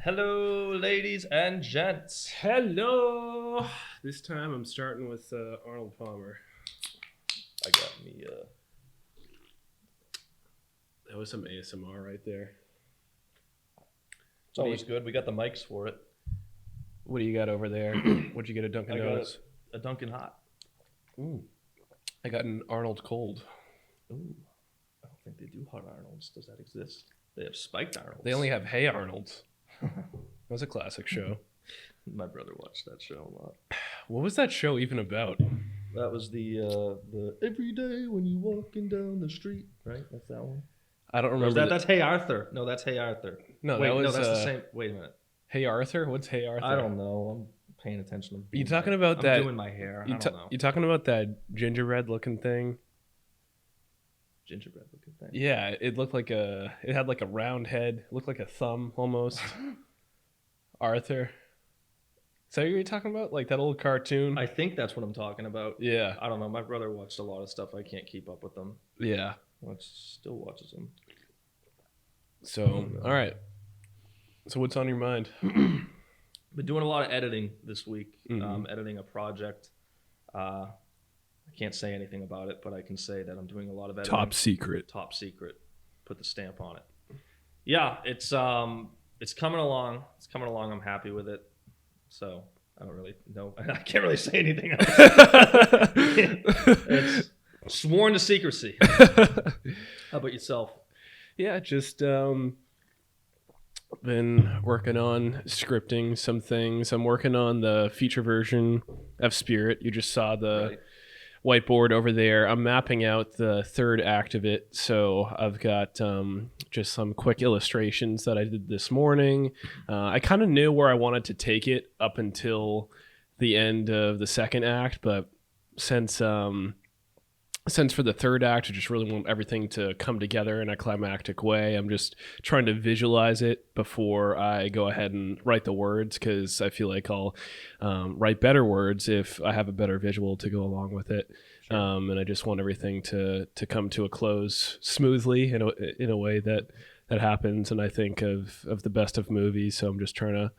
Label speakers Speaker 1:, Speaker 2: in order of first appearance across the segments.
Speaker 1: Hello, ladies and gents.
Speaker 2: Hello. This time I'm starting with Arnold Palmer.
Speaker 1: I got me.
Speaker 2: That was some ASMR right there.
Speaker 1: It's always good. We got the mics for it.
Speaker 2: What do you got over there? What'd you get, a Dunkin' Donuts?
Speaker 1: A Dunkin' Hot.
Speaker 2: Ooh. I got an Arnold Cold.
Speaker 1: Ooh. I don't think they do hot Arnolds. Does that exist? They have spiked Arnolds.
Speaker 2: They only have Hey Arnold's. That was a classic show.
Speaker 1: My brother watched that show a lot.
Speaker 2: What was that show even about?
Speaker 1: That was the every day when you walking down the street, right? That's that one.
Speaker 2: I don't remember.
Speaker 1: That's Hey Arthur. No, that's Hey Arthur.
Speaker 2: No,
Speaker 1: wait,
Speaker 2: that was.
Speaker 1: No, that's the same. Wait a minute.
Speaker 2: Hey Arthur? What's Hey Arthur?
Speaker 1: I don't know. I'm paying attention.
Speaker 2: You talking about that?
Speaker 1: I'm doing my hair. I don't know.
Speaker 2: You talking about that gingerbread looking thing?
Speaker 1: Gingerbread looking thing.
Speaker 2: Yeah, it looked like it had like a round head. It looked like a thumb almost. Arthur. Is that what you're talking about? Like that old cartoon?
Speaker 1: I think that's what I'm talking about.
Speaker 2: Yeah.
Speaker 1: I don't know. My brother watched a lot of stuff. I can't keep up with them.
Speaker 2: Yeah.
Speaker 1: Still watches them.
Speaker 2: So, all right. So what's on your mind?
Speaker 1: Been doing a lot of editing this week.
Speaker 2: Mm-hmm.
Speaker 1: Editing a project. I can't say anything about it, but I can say that I'm doing a lot of editing.
Speaker 2: Top secret.
Speaker 1: Top secret. Put the stamp on it. Yeah, it's coming along. It's coming along. I'm happy with it. So I don't really know. I can't really say anything else. It's sworn to secrecy. How about yourself?
Speaker 2: Yeah, just been working on scripting some things. I'm working on the feature version of Spirit. You just saw the whiteboard over there. I'm mapping out the third act of it. So I've got just some quick illustrations that I did this morning. I kind of knew where I wanted to take it up until the end of the second act, but since for the third act, I just really want everything to come together in a climactic way. I'm just trying to visualize it before I go ahead and write the words, because I feel like I'll write better words if I have a better visual to go along with it. Sure. And I just want everything to come to a close smoothly in a way that happens. And I think of the best of movies, so I'm just trying to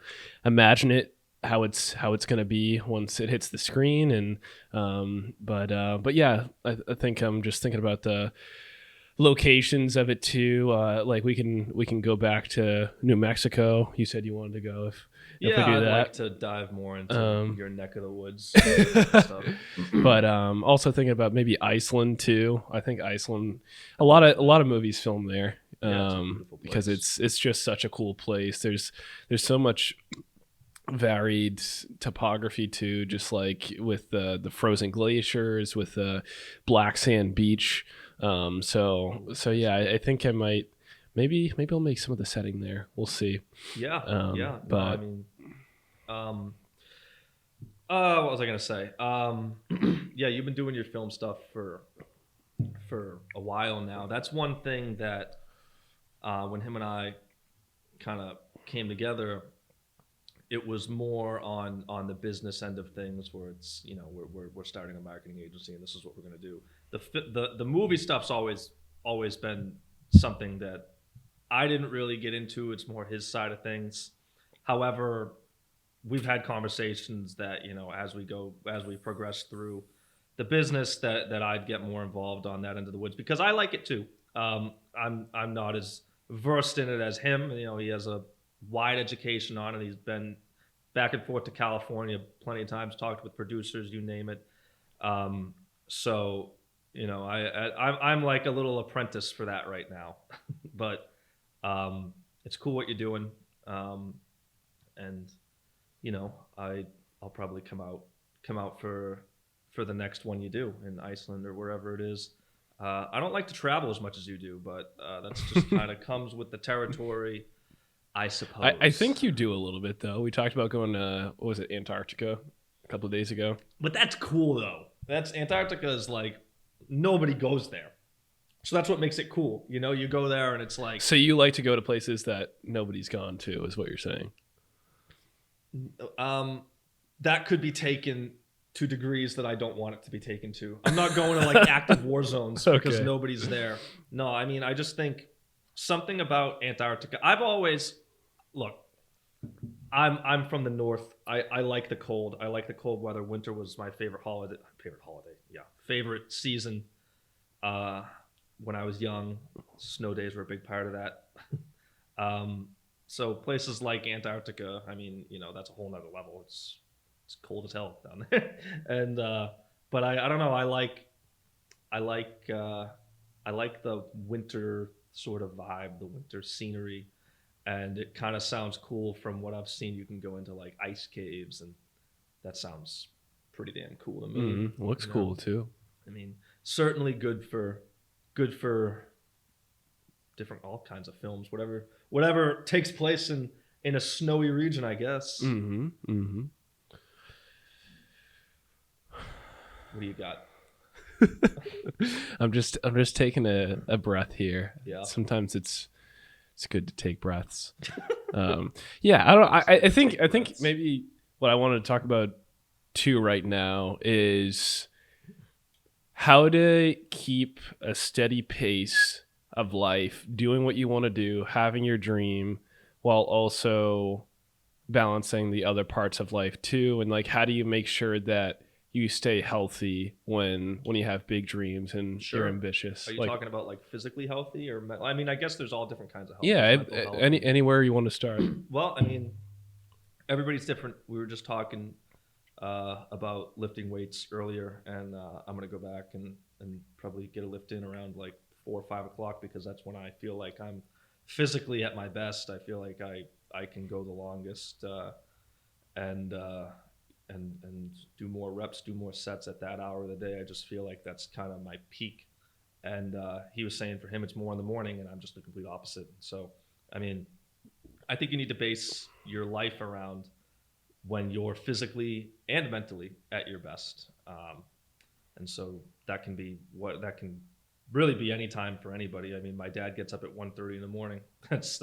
Speaker 2: imagine it, how it's going to be once it hits the screen. And but yeah, I think I'm just thinking about the locations of it too. Like we can go back to New Mexico. You said you wanted to go if we do
Speaker 1: I'd
Speaker 2: that.
Speaker 1: like to dive more into your neck of the woods stuff.
Speaker 2: But also thinking about maybe Iceland too. I think Iceland, a lot of movies filmed there. Because it's just such a cool place. There's so much varied topography too, just like with the frozen glaciers, with the black sand beach. So yeah, I think I might maybe I'll make some of the setting there. We'll see.
Speaker 1: Yeah.
Speaker 2: But
Speaker 1: no, I mean, what was I gonna say? Yeah, you've been doing your film stuff for a while now. That's one thing that when him and I kind of came together, it was more on the business end of things, where it's, you know, we're starting a marketing agency and this is what we're going to do. The movie stuff's always been something that I didn't really get into. It's more his side of things. However, we've had conversations that, you know, as we progress through the business, that I'd get more involved on that end of the woods, because I like it too. I'm not as versed in it as him. You know, he has a wide education on it. He's been back and forth to California plenty of times, talked with producers, you name it. So, you know, I'm like a little apprentice for that right now, but it's cool what you're doing. And you know, I'll probably come out for the next one you do in Iceland or wherever it is. I don't like to travel as much as you do, but that's just kind of comes with the territory, I suppose.
Speaker 2: I think you do a little bit though. We talked about going to, what was it, Antarctica a couple of days ago.
Speaker 1: But that's cool though. Antarctica is like, nobody goes there. So that's what makes it cool. You know, you go there and it's like...
Speaker 2: So you like to go to places that nobody's gone to, is what you're saying?
Speaker 1: That could be taken to degrees that I don't want it to be taken to. I'm not going to like active war zones because nobody's there. No, I mean, I just think something about Antarctica. I've always... Look, I'm from the north. I like the cold. I like the cold weather. Winter was my favorite holiday. Yeah, favorite season. Uh, when I was young, snow days were a big part of that. um, so places like Antarctica, I mean, that's a whole nother level. It's cold as hell down there, and but I don't know. I like I like the winter sort of vibe, the winter scenery, and it kind of sounds cool from what I've seen. You can go into like ice caves, and that sounds pretty damn cool to me.
Speaker 2: Looks cool too.
Speaker 1: I mean, certainly good for different all kinds of films, whatever takes place in a snowy region, I guess. What do you got?
Speaker 2: I'm just taking a breath here.
Speaker 1: Yeah.
Speaker 2: Sometimes it's good to take breaths. Yeah, I think maybe what I wanted to talk about too right now is how to keep a steady pace of life, doing what you want to do, having your dream, while also balancing the other parts of life too. And like, how do you make sure that you stay healthy when you have big dreams and you're ambitious?
Speaker 1: Are you talking about like physically healthy or I mean, I guess there's all different kinds of health.
Speaker 2: Yeah, anywhere you want to start.
Speaker 1: Well, I mean, everybody's different. We were just talking about lifting weights earlier, and I'm gonna go back and probably get a lift in around like 4 or 5 o'clock, because that's when I feel like I'm physically at my best. I feel like I can go the longest, and do more reps, do more sets at that hour of the day. I just feel like that's kind of my peak. And he was saying for him it's more in the morning, and I'm just the complete opposite. So, I mean, I think you need to base your life around when you're physically and mentally at your best. And so that can really be any time for anybody. I mean, my dad gets up at 1:30 in the morning. That's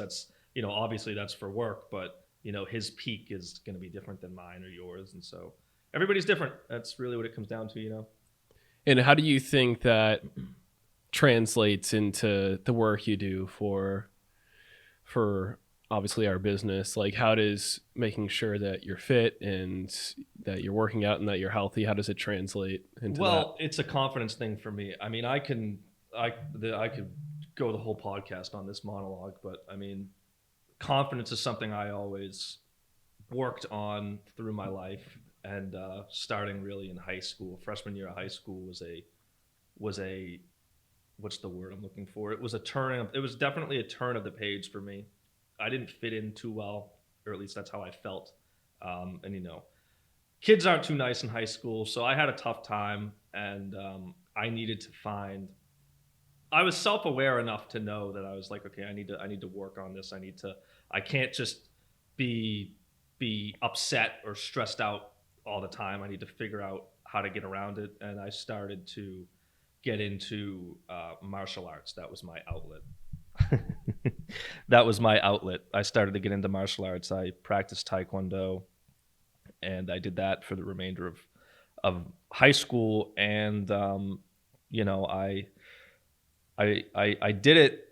Speaker 1: obviously that's for work, but his peak is going to be different than mine or yours. And so everybody's different. That's really what it comes down to.
Speaker 2: And how do you think that translates into the work you do for obviously our business? Like, how does making sure that you're fit and that you're working out and that you're healthy, how does it translate into that?
Speaker 1: Well, it's a confidence thing for me. I mean, I could go the whole podcast on this monologue, but I mean, confidence is something I always worked on through my life, and starting really in high school. Freshman year of high school was a what's the word I'm looking for? It was definitely a turn of the page for me. I didn't fit in too well, or at least that's how I felt. And kids aren't too nice in high school, so I had a tough time, and I needed to find. I was self-aware enough to know that I was like, okay, I need to work on this. I can't just be upset or stressed out all the time. I need to figure out how to get around it, and I started to get into martial arts. That was my outlet. That was my outlet. I started to get into martial arts. I practiced Taekwondo, and I did that for the remainder of high school. And I did it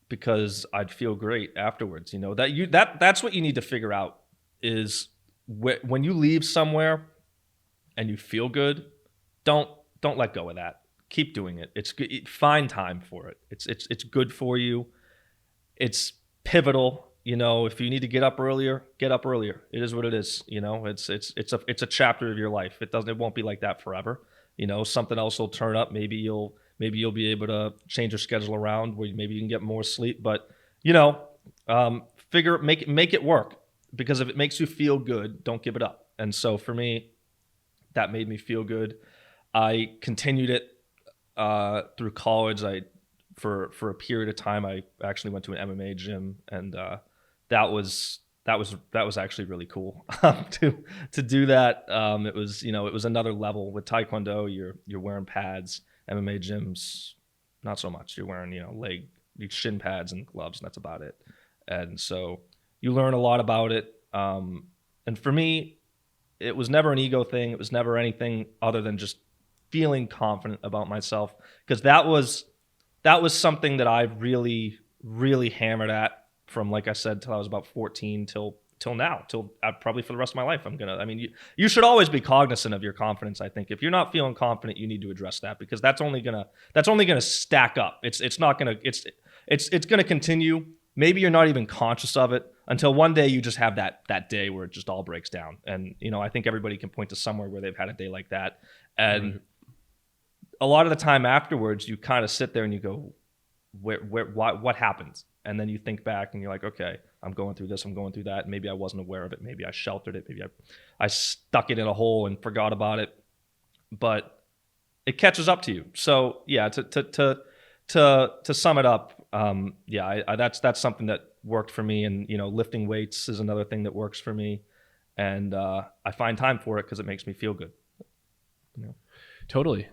Speaker 1: because I'd feel great afterwards. That's what you need to figure out is when you leave somewhere and you feel good, don't let go of that. Keep doing it. It's good. Find time for it. It's good for you. It's pivotal. If you need to get up earlier, get up earlier. It is what it is. It's a chapter of your life. It won't be like that forever. Something else will turn up. Maybe you'll be able to change your schedule around where maybe you can get more sleep. But make it work, because if it makes you feel good, don't give it up. And so for me, that made me feel good. I continued it through college. For a period of time, I actually went to an MMA gym, and that was actually really cool to do that. It was another level. With Taekwondo, you're wearing pads. MMA gyms, not so much. You're wearing shin pads and gloves, and that's about it. And so you learn a lot about it. And for me, it was never an ego thing. It was never anything other than just feeling confident about myself, because that was something that I really, really hammered at from, like I said, till I was about 14 till till now, till probably for the rest of my life. You should always be cognizant of your confidence. I think if you're not feeling confident, you need to address that, because that's only gonna stack up. It's not gonna it's gonna continue. Maybe you're not even conscious of it until one day you just have that day where it just all breaks down. And I think everybody can point to somewhere where they've had a day like that. And a lot of the time afterwards, you kind of sit there and you go, what happened? And then you think back and you're like, okay, I'm going through this, I'm going through that. Maybe I wasn't aware of it. Maybe I sheltered it. Maybe I stuck it in a hole and forgot about it. But it catches up to you. So yeah, to sum it up, that's something that worked for me. And lifting weights is another thing that works for me. And I find time for it because it makes me feel good.
Speaker 2: Totally.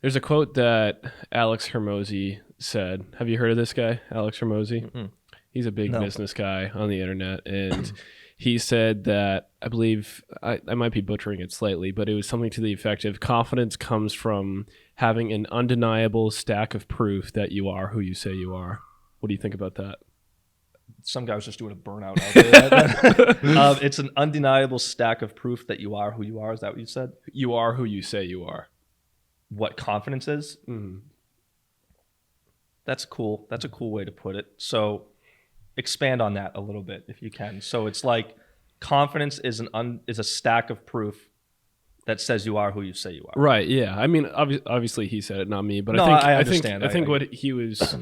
Speaker 2: There's a quote that Alex Hermosi said. Have you heard of this guy, Alex Hermosi? Mm-mm. He's a big business guy on the internet, and he said that, I believe, I might be butchering it slightly, but it was something to the effect of confidence comes from having an undeniable stack of proof that you are who you say you are. What do you think about that?
Speaker 1: Some guy was just doing a burnout out there. It's an undeniable stack of proof that you are who you are. Is that what you said?
Speaker 2: You are who you say you are.
Speaker 1: What confidence is?
Speaker 2: Mm-hmm.
Speaker 1: That's cool. That's a cool way to put it. So expand on that a little bit if you can. So it's like confidence is a stack of proof that says you are who you say you are.
Speaker 2: Right. Yeah. I mean, obviously he said it, not me. But
Speaker 1: no, I understand.
Speaker 2: I think what he was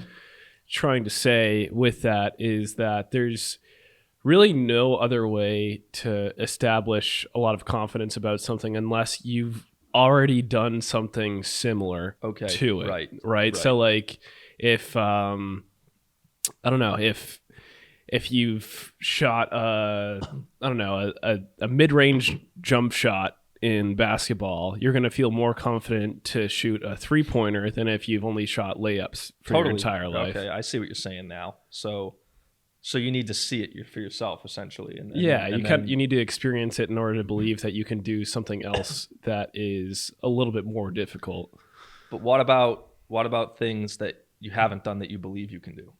Speaker 2: trying to say with that is that there's really no other way to establish a lot of confidence about something unless you've already done something similar to it. Right. So like if I don't know, if you've shot a mid-range jump shot in basketball, you're going to feel more confident to shoot a three-pointer than if you've only shot layups for your entire life.
Speaker 1: Okay, I see what you're saying now. So you need to see it for yourself, essentially.
Speaker 2: You need to experience it in order to believe that you can do something else that is a little bit more difficult.
Speaker 1: But what about things that you haven't done that you believe you can do?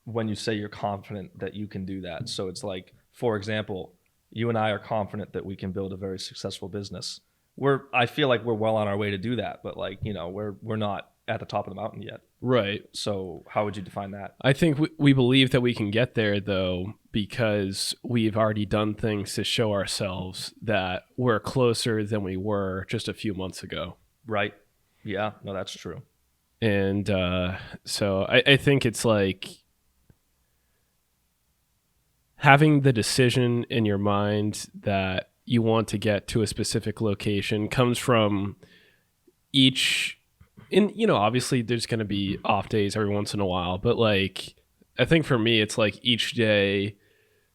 Speaker 1: When you say you're confident that you can do that. So it's like, for example, you and I are confident that we can build a very successful business. I feel like we're well on our way to do that, but we're not at the top of the mountain yet.
Speaker 2: Right.
Speaker 1: So how would you define that?
Speaker 2: I think we believe that we can get there, though, because we've already done things to show ourselves that we're closer than we were just a few months ago.
Speaker 1: Right. Yeah. No, that's true.
Speaker 2: And so I think it's like having the decision in your mind that you want to get to a specific location comes from obviously there's going to be off days every once in a while, but like, I think for me, it's like each day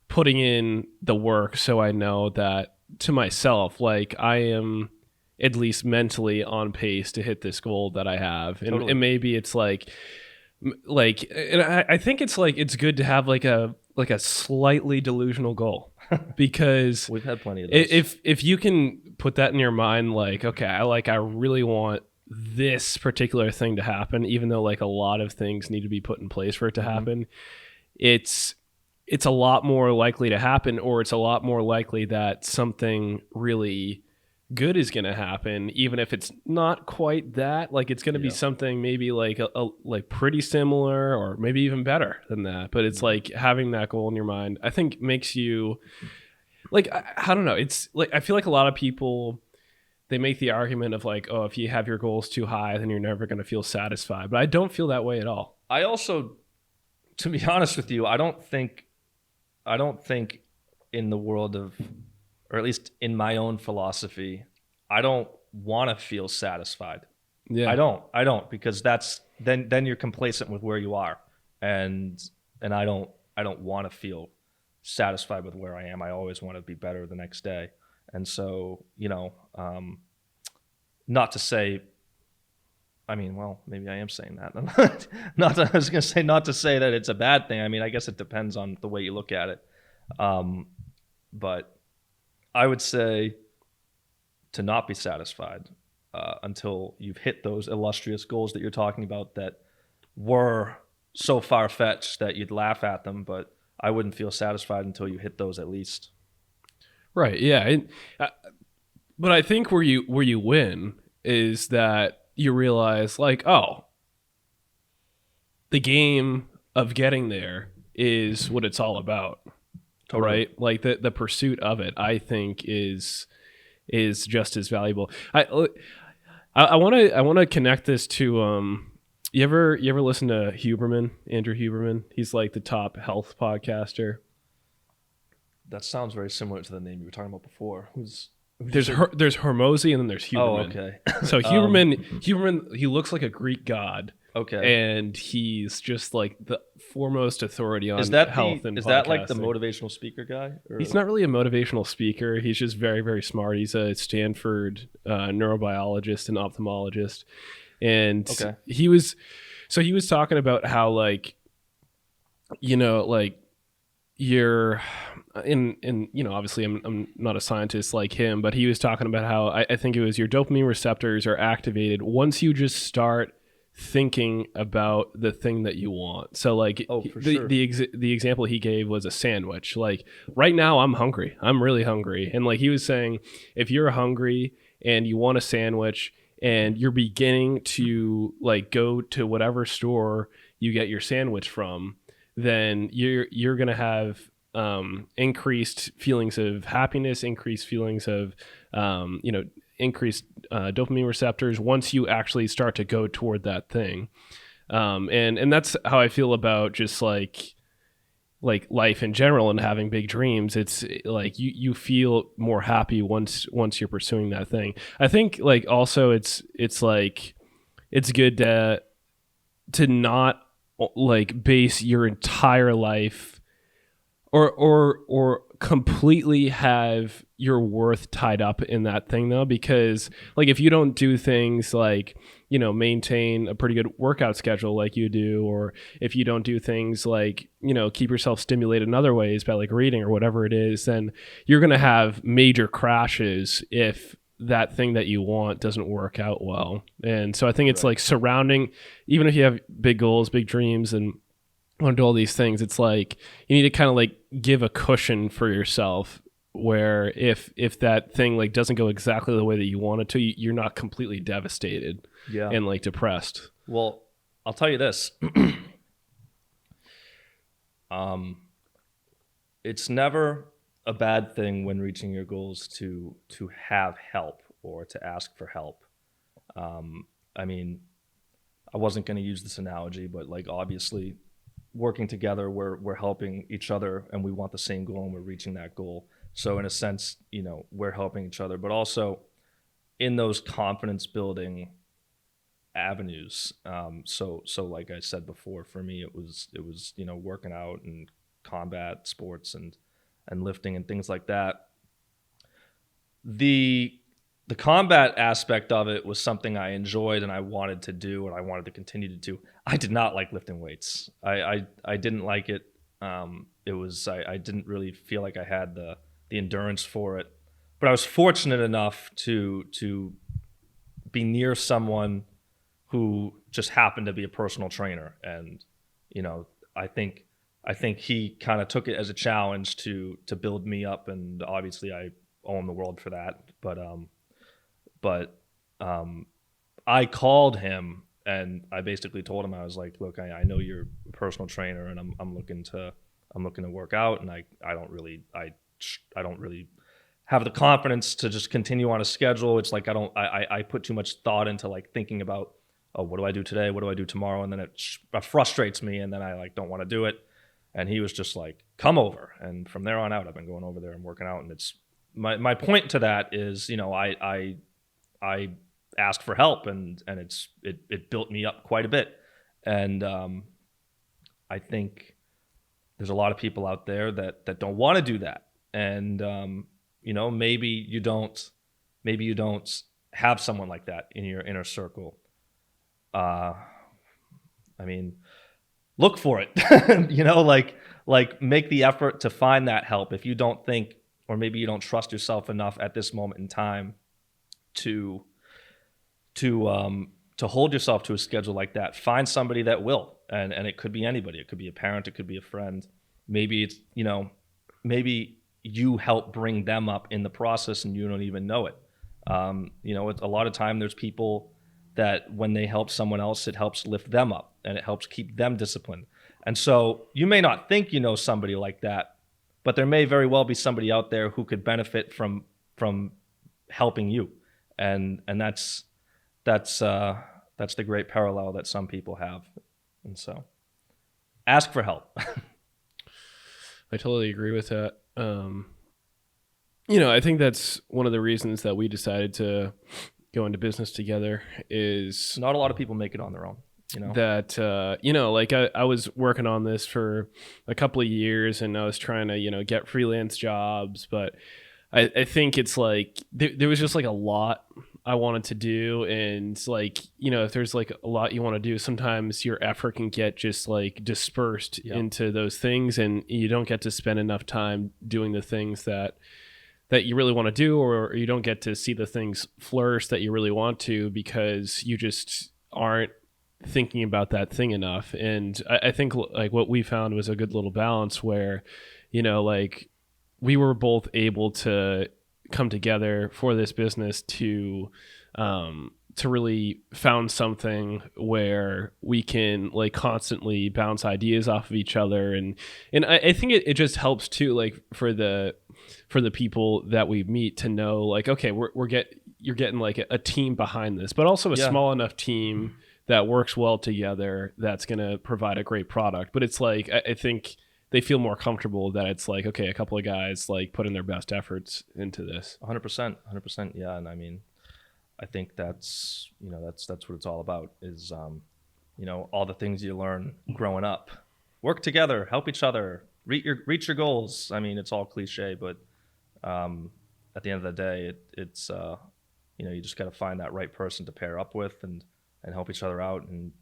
Speaker 2: putting in the work so I know that to myself, like I am at least mentally on pace to hit this goal that I have.
Speaker 1: Totally.
Speaker 2: And maybe it's like, and I think it's like, it's good to have like a slightly delusional goal, because
Speaker 1: we've had plenty of those.
Speaker 2: If you can put that in your mind, like, okay, I really want this particular thing to happen, even though like a lot of things need to be put in place for it to happen, it's a lot more likely to happen, or it's a lot more likely that something really good is going to happen, even if it's not quite that. Like it's going to be something maybe like like pretty similar, or maybe even better than that. But it's like having that goal in your mind, I think, makes you like, I don't know. It's like, I feel like a lot of people, they make the argument of like, oh, if you have your goals too high, then you're never going to feel satisfied. But I don't feel that way at all.
Speaker 1: I also, to be honest with you, I don't think in the world of, or at least in my own philosophy, I don't want to feel satisfied.
Speaker 2: Yeah.
Speaker 1: I don't, because that's then you're complacent with where you are, and I don't want to feel satisfied with where I am. I always want to be better the next day. And so, not to say, I mean, well, maybe I am saying that. I was going to say not to say that it's a bad thing. I mean, I guess it depends on the way you look at it. But I would say to not be satisfied until you've hit those illustrious goals that you're talking about that were so far-fetched that you'd laugh at them, but I wouldn't feel satisfied until you hit those at least.
Speaker 2: Right. Yeah. But I think where you win is that you realize like, oh, the game of getting there is what it's all about.
Speaker 1: Totally.
Speaker 2: Right? Like the pursuit of it, I think is just as valuable. I want to connect this to you ever listen to Huberman, Andrew Huberman? He's like the top health podcaster.
Speaker 1: That sounds very similar to the name you were talking about before.
Speaker 2: There's Hormozy and then there's Huberman.
Speaker 1: Oh, okay.
Speaker 2: So Huberman, he looks like a Greek god.
Speaker 1: Okay.
Speaker 2: And he's just like the foremost authority on
Speaker 1: Is that
Speaker 2: health and
Speaker 1: is that like the
Speaker 2: podcasting.
Speaker 1: motivational speaker guy? Or?
Speaker 2: He's not really a motivational speaker. He's just very, very smart. He's a Stanford neurobiologist and ophthalmologist. And he was talking about how like, you know, like you're in you know, obviously I'm not a scientist like him, but he was talking about how I think it was your dopamine receptors are activated once you just start thinking about the thing that you want. So like the example he gave was a sandwich. Like right now I'm hungry. I'm really hungry. And like he was saying, if you're hungry and you want a sandwich and you're beginning to like go to whatever store you get your sandwich from, then you're going to have increased feelings of happiness, increased feelings of increased dopamine receptors once you actually start to go toward that thing. And that's how I feel about just like life in general and having big dreams. It's like you feel more happy once you're pursuing that thing. I think like also it's like it's good to not like base your entire life or completely have your worth tied up in that thing though, because like if you don't do things like, you know, maintain a pretty good workout schedule like you do, or if you don't do things like, you know, keep yourself stimulated in other ways by like reading or whatever it is, then you're going to have major crashes if that thing that you want doesn't work out well. And so I think it's like surrounding, even if you have big goals, big dreams, and want to do all these things, it's like you need to kind of like give a cushion for yourself where if that thing like doesn't go exactly the way that you want it to, you're not completely devastated and like depressed.
Speaker 1: Well, I'll tell you this. It's never a bad thing when reaching your goals to have help or to ask for help. I mean, I wasn't going to use this analogy, but like obviously working together, we're helping each other and we want the same goal and we're reaching that goal. So in a sense, you know, we're helping each other, but also in those confidence building avenues. So like I said before, for me, it was, you know, working out and combat sports and lifting and things like that. The combat aspect of it was something I enjoyed and I wanted to do and I wanted to continue to do. I did not like lifting weights. I didn't like it. It was I didn't really feel like I had the endurance for it. But I was fortunate enough to be near someone who just happened to be a personal trainer, and you know, I think he kind of took it as a challenge to build me up, and obviously I owe him the world for that. But I called him and I basically told him, I was like, look, I know you're a personal trainer and I'm looking to work out, and I don't really have the confidence to just continue on a schedule. It's like I put too much thought into like thinking about, oh, what do I do today? What do I do tomorrow? And then it frustrates me, and then I like don't want to do it. And he was just like, come over. And from there on out, I've been going over there and working out. And it's my point to that is, you know, I asked for help, and it built me up quite a bit. And I think there's a lot of people out there that don't want to do that. And you know, maybe you don't have someone like that in your inner circle. I mean, look for it. You know, like make the effort to find that help if you don't think, or maybe you don't trust yourself enough at this moment in time to hold yourself to a schedule like that. Find somebody that will, and it could be anybody. It could be a parent, it could be a friend, Maybe it's, maybe you help bring them up in the process and you don't even know it. It's, a lot of time there's people that when they help someone else, it helps lift them up and it helps keep them disciplined. And so you may not think you know somebody like that, but there may very well be somebody out there who could benefit from helping you. And that's the great parallel that some people have. And so ask for help.
Speaker 2: I totally agree with that. I think that's one of the reasons that we decided to go into business together is
Speaker 1: Not a lot of people make it on their own.
Speaker 2: that like I was working on this for a couple of years and I was trying to get freelance jobs, but I think it's like there was just like a lot I wanted to do, and like if there's like a lot you want to do, sometimes your effort can get just like dispersed into those things and you don't get to spend enough time doing the things that you really want to do, or you don't get to see the things flourish that you really want to because you just aren't thinking about that thing enough. And I think like what we found was a good little balance where like we were both able to come together for this business to really found something where we can like constantly bounce ideas off of each other, and I think it just helps too, like for the people that we meet to know like, okay, you're getting like a team behind this, but also a small enough team that works well together that's going to provide a great product. But it's like I think they feel more comfortable that it's like, okay, a couple of guys like put in their best efforts into this.
Speaker 1: 100%. Yeah. And I mean, I think that's what it's all about is, all the things you learn growing up. Work together, help each other, reach your goals. I mean, it's all cliche, but at the end of the day, it's you just got to find that right person to pair up with and help each other out, and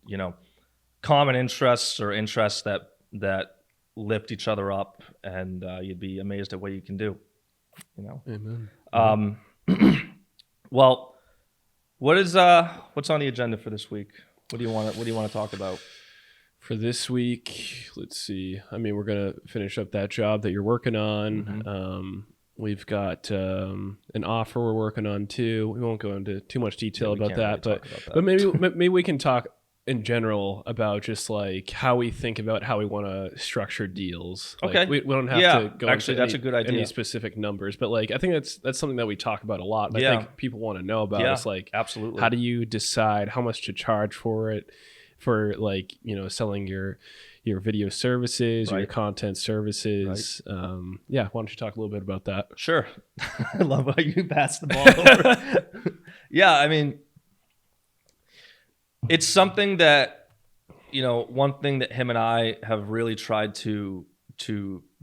Speaker 1: common interests or interests that lift each other up, and you'd be amazed at what you can do.
Speaker 2: Amen.
Speaker 1: Well, what's on the agenda for this week? What do you want to talk about?
Speaker 2: For this week, let's see. I mean, we're going to finish up that job that you're working on.
Speaker 1: Mm-hmm.
Speaker 2: We've got an offer we're working on too. We won't go into too much detail about that,
Speaker 1: really
Speaker 2: but maybe we can talk in general about just like how we think about how we want to structure deals. Like,
Speaker 1: okay,
Speaker 2: we don't have to go into
Speaker 1: that's a good idea.
Speaker 2: any specific numbers, but like I think that's something that we talk about a lot. And I think people want to know about. It's like,
Speaker 1: absolutely,
Speaker 2: how do you decide how much to charge for it? For like selling your video services or your content services. Why don't you talk a little bit about that?
Speaker 1: Sure. I love how you pass the ball over. Yeah, I mean, it's something that one thing that him and I have really tried to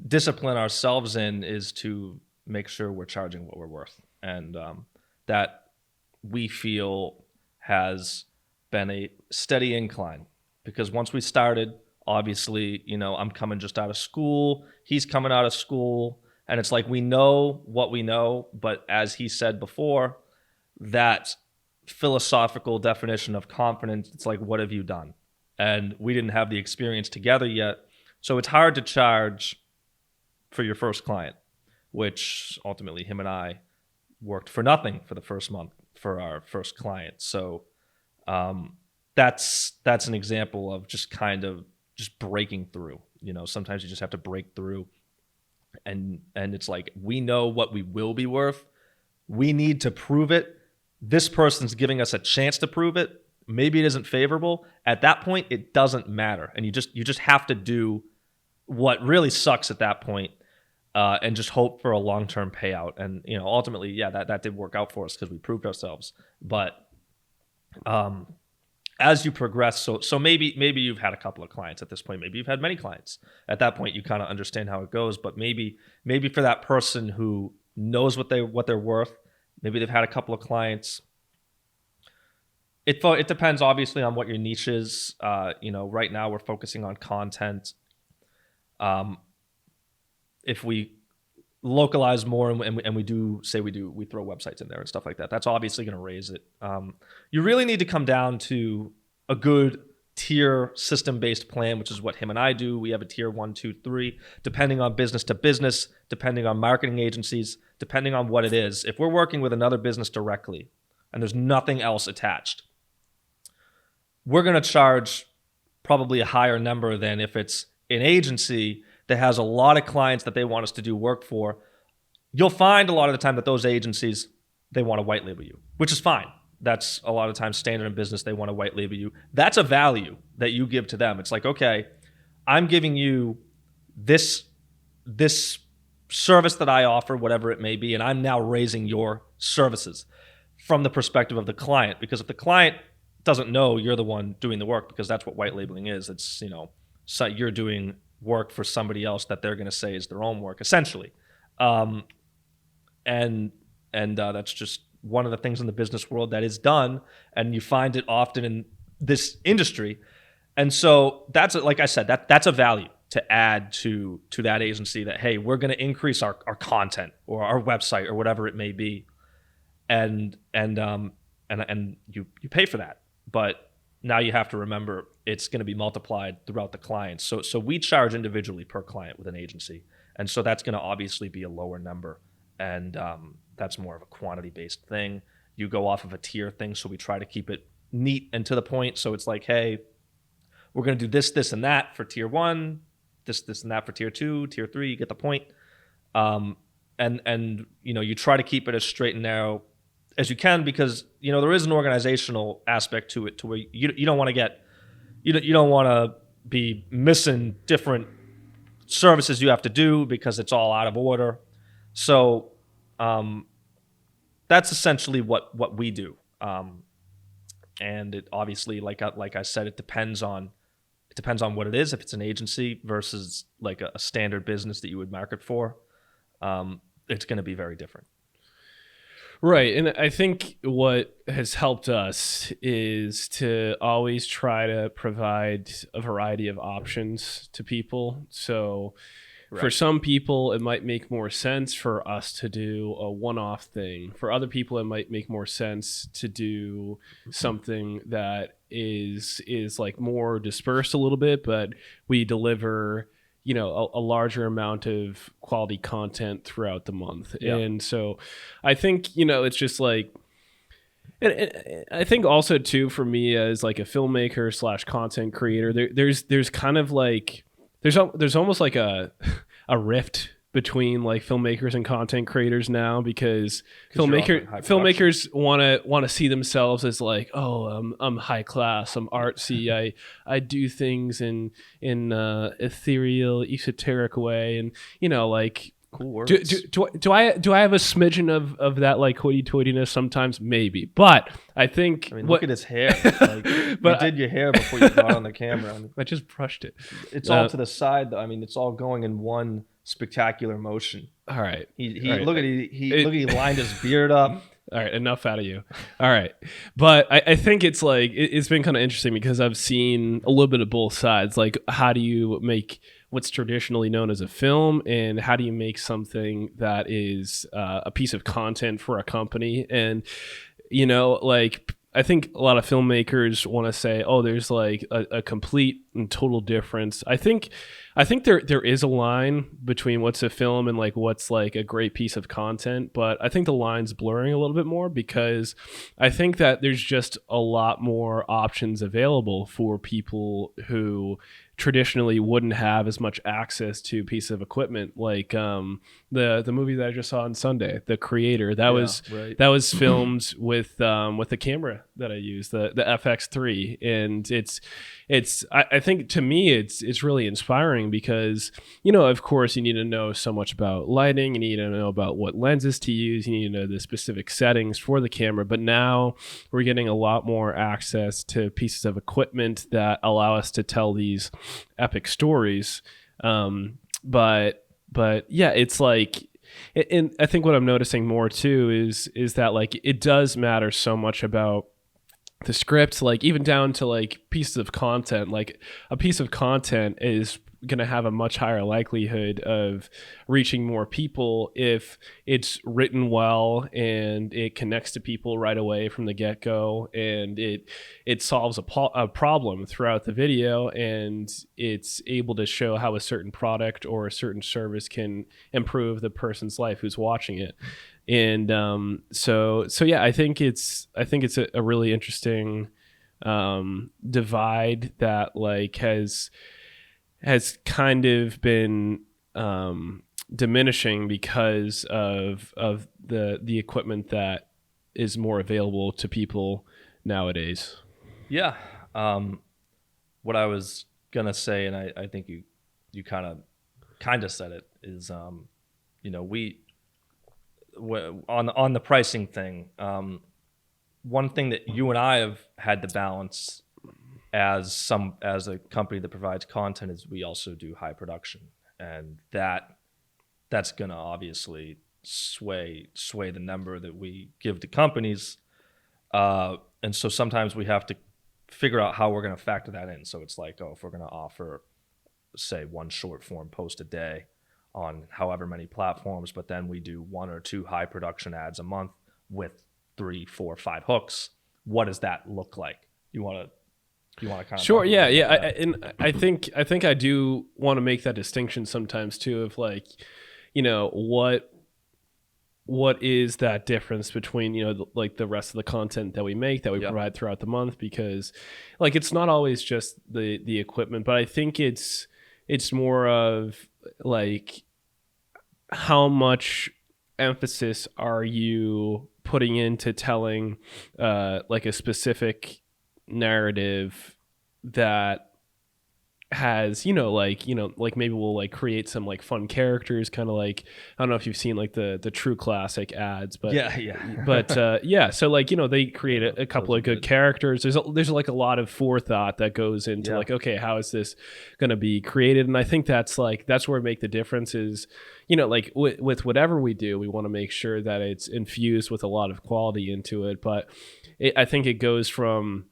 Speaker 1: discipline ourselves in is to make sure we're charging what we're worth, and that we feel has been a steady incline, because once we started, obviously, I'm coming just out of school, he's coming out of school, and it's like we know what we know, but as he said before, that philosophical definition of confidence, it's like, what have you done? And we didn't have the experience together yet, so it's hard to charge for your first client, which ultimately him and I worked for nothing for the first month for our first client. So that's an example of just kind of just breaking through. Sometimes you just have to break through, and it's like, we know what we will be worth. We need to prove it. This person's giving us a chance to prove it. Maybe it isn't favorable. At that point, it doesn't matter, and you just have to do what really sucks at that point, and just hope for a long-term payout. And ultimately, that did work out for us because we proved ourselves. But as you progress, so maybe you've had a couple of clients at this point. Maybe you've had many clients. At that point, you kind of understand how it goes. But maybe for that person who knows what they're worth, maybe they've had a couple of clients. It depends obviously on what your niche is. Right now we're focusing on content. If we localize more and we throw websites in there and stuff like that, that's obviously going to raise it. You really need to come down to a good tier system-based plan, which is what him and I do. We have a tier 1, 2, 3, depending on business to business, depending on marketing agencies, depending on what it is. If we're working with another business directly and there's nothing else attached, we're going to charge probably a higher number than if it's an agency that has a lot of clients that they want us to do work for. You'll find a lot of the time that those agencies, they want to white label you, which is fine. That's a lot of times standard in business. They want to white label you. That's a value that you give to them. It's like, okay, I'm giving you this service that I offer, whatever it may be, and I'm now raising your services from the perspective of the client. Because if the client doesn't know you're the one doing the work, because that's what white labeling is, it's, so you're doing work for somebody else that they're going to say is their own work, essentially. And that's just one of the things in the business world that is done, and you find it often in this industry. And so that's, like I said, that's a value to add to that agency, that, hey, we're going to increase our content or our website or whatever it may be, and you pay for that. But now you have to remember it's going to be multiplied throughout the clients. So we charge individually per client with an agency, and so that's going to obviously be a lower number, and that's more of a quantity-based thing. You go off of a tier thing, so we try to keep it neat and to the point. So it's like, hey, we're going to do this, and that for tier 1, this, and that for tier 2, tier 3. You get the point. And you try to keep it as straight and narrow as you can, because there is an organizational aspect to it, to where you don't want to get you don't want to be missing different services you have to do because it's all out of order. So that's essentially what we do. And it obviously, like I said, it depends on what it is. If it's an agency versus like a standard business that you would market for, it's going to be very different.
Speaker 2: Right. And I think what has helped us is to always try to provide a variety of options to people. So for some people, it might make more sense for us to do a one-off thing. For other people, it might make more sense to do something that is like more dispersed a little bit, but we deliver a larger amount of quality content throughout the month. Yeah. And so I think, it's just like, and I think also too, for me as like a filmmaker / content creator, there's kind of like, there's almost like a rift between like filmmakers and content creators now, because filmmakers want to see themselves as like, oh, I'm high class, I'm artsy, I do things in ethereal, esoteric way, and like, cool words. Do I have a smidgen of that like hoity-toityness sometimes? Maybe, but I think
Speaker 1: look at his hair. Like, but you did your hair before you got on the camera.
Speaker 2: I just brushed it.
Speaker 1: It's all to the side, though. It's all going in one spectacular motion.
Speaker 2: All right.
Speaker 1: Look at he lined his beard up.
Speaker 2: All right, enough out of you. All right. But I think it's like, it's been kind of interesting because I've seen a little bit of both sides. Like, how do you make what's traditionally known as a film, and how do you make something that is a piece of content for a company? And, like, I think a lot of filmmakers want to say, oh, there's like a complete and total difference. I think there is a line between what's a film and like what's like a great piece of content, but I think the line's blurring a little bit more, because I think that there's just a lot more options available for people who traditionally wouldn't have as much access to a piece of equipment, like the movie that I just saw on Sunday, The Creator. That was filmed with the camera that I use, the FX3, and it's I think to me it's really inspiring, because of course you need to know so much about lighting, you need to know about what lenses to use, you need to know the specific settings for the camera, but now we're getting a lot more access to pieces of equipment that allow us to tell these epic stories. But yeah, it's like, and I think what I'm noticing more too is that like it does matter so much about the script, like even down to like pieces of content. Like a piece of content is going to have a much higher likelihood of reaching more people if it's written well and it connects to people right away from the get-go, and it solves a problem throughout the video, and it's able to show how a certain product or a certain service can improve the person's life who's watching it. And so yeah, I think it's a really interesting divide that like has kind of been diminishing because of the equipment that is more available to people nowadays.
Speaker 1: Yeah. What I was gonna say, and I think you kind of said it, is we on the pricing thing. One thing that you and I have had to balance as a company that provides content is we also do high production, and that's gonna obviously sway the number that we give to companies, and so sometimes we have to figure out how we're gonna factor that in. So it's like, if we're gonna offer, say, one short form post a day on however many platforms, but then we do 1 or 2 high production ads a month with 3, 4, 5 hooks. What does that look like? You want to kind of
Speaker 2: sure, yeah. I think I do want to make that distinction sometimes too, of like, what is that difference between like the rest of the content that we make, that we provide throughout the month, because like it's not always just the equipment, but I think it's more of like how much emphasis are you putting into telling like a specific narrative that has like maybe we'll like create some like fun characters, kind of like, I don't know if you've seen like the True Classic ads, but so like they create a couple of good characters. There's like a lot of forethought that goes into like, okay, how is this going to be created? And I think that's where we make the difference is, like with whatever we do, we want to make sure that it's infused with a lot of quality into it. But I think it goes from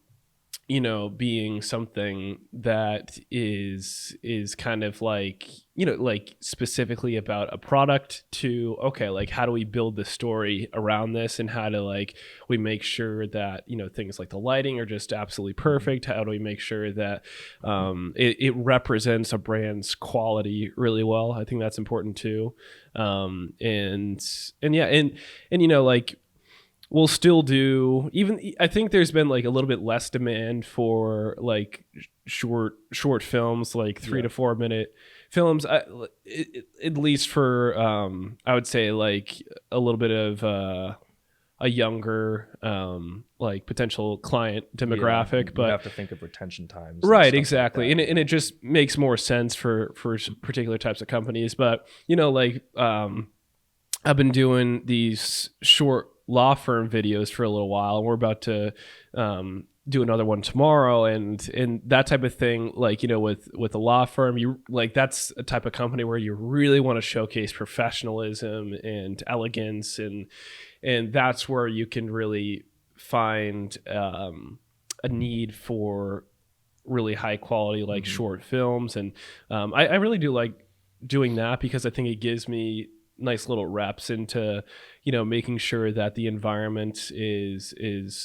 Speaker 2: being something that is kind of like, like specifically about a product to, okay, like how do we build the story around this, and how to like we make sure that things like the lighting are just absolutely perfect. How do we make sure that it represents a brand's quality really well? I think that's important too. And like we'll still do, even I think there's been like a little bit less demand for like short films, like 3 to 4 minute films, at least for I would say like a little bit of a younger like potential client demographic. But
Speaker 1: you have to think of retention times,
Speaker 2: right? Exactly. Like, and it just makes more sense for particular types of companies. But like I've been doing these short law firm videos for a little while, and we're about to do another one tomorrow, and that type of thing. Like with a law firm, you like that's a type of company where you really want to showcase professionalism and elegance, and that's where you can really find a need for really high quality like short films. And I really do like doing that, because I think it gives me nice little reps into making sure that the environment is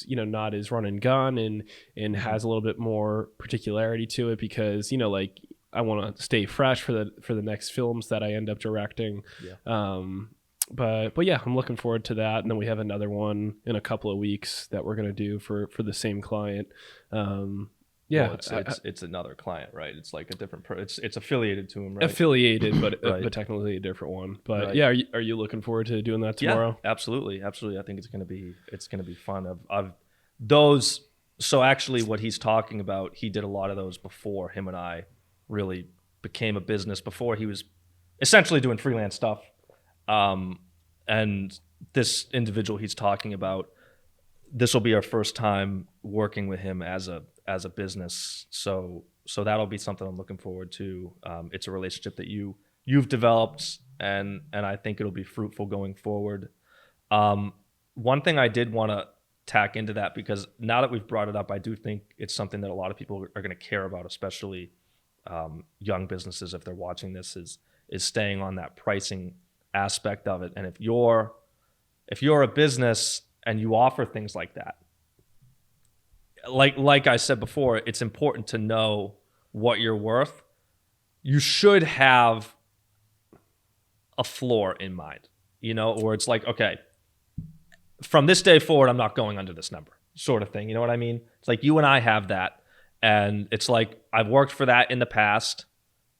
Speaker 2: not as run and gun, and has a little bit more particularity to it, because like I want to stay fresh for the next films that I end up directing. But yeah, I'm looking forward to that. And then we have another one in a couple of weeks that we're going to do for the same client.
Speaker 1: Well, it's another client, right? It's like a different it's affiliated to him, right?
Speaker 2: Affiliated, but but technically a different one. But
Speaker 1: right.
Speaker 2: Yeah, are you looking forward to doing that tomorrow?
Speaker 1: Yeah, absolutely. I think it's gonna be fun. Of those. So actually, what he's talking about, he did a lot of those before him and I really became a business. Before he was essentially doing freelance stuff, and this individual he's talking about, this will be our first time working with him as a business. So that'll be something I'm looking forward to. It's a relationship that you've developed, and I think it'll be fruitful going forward. One thing I did want to tack into that, because now that we've brought it up, I do think it's something that a lot of people are going to care about, especially young businesses, if they're watching this, is staying on that pricing aspect of it. And if you're a business and you offer things like that, like I said before, it's important to know what you're worth. You should have a floor in mind, where it's like, okay, from this day forward, I'm not going under this number, sort of thing. You know what I mean? It's like you and I have that. And it's like, I've worked for that in the past.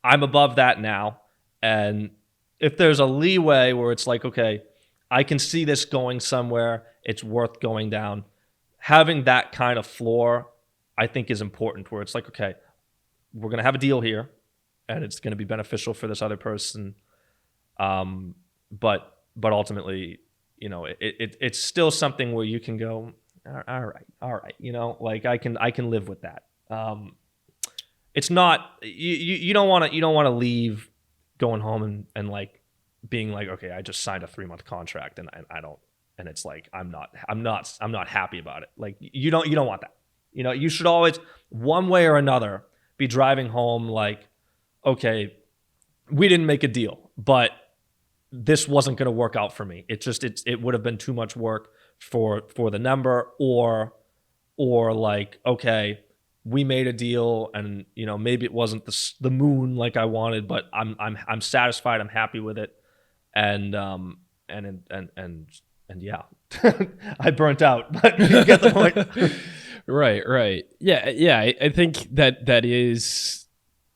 Speaker 1: I'm above that now. And if there's a leeway where it's like, okay, I can see this going somewhere, it's worth going down. Having that kind of floor, I think, is important, where it's like, okay, we're going to have a deal here and it's going to be beneficial for this other person. But ultimately, it's still something where you can go, all right, like I can live with that. It's not, you don't want to leave going home and like being like, okay, I just signed a 3-month contract and I don't, and it's like, I'm not happy about it. Like you don't want that. You should always, one way or another, be driving home like, okay, we didn't make a deal, but this wasn't going to work out for me. It would have been too much work for the number, or like, okay, we made a deal and maybe it wasn't the moon like I wanted, but I'm satisfied, I'm happy with it. And yeah, I burnt out, but you get the point.
Speaker 2: Right. Yeah. I think that is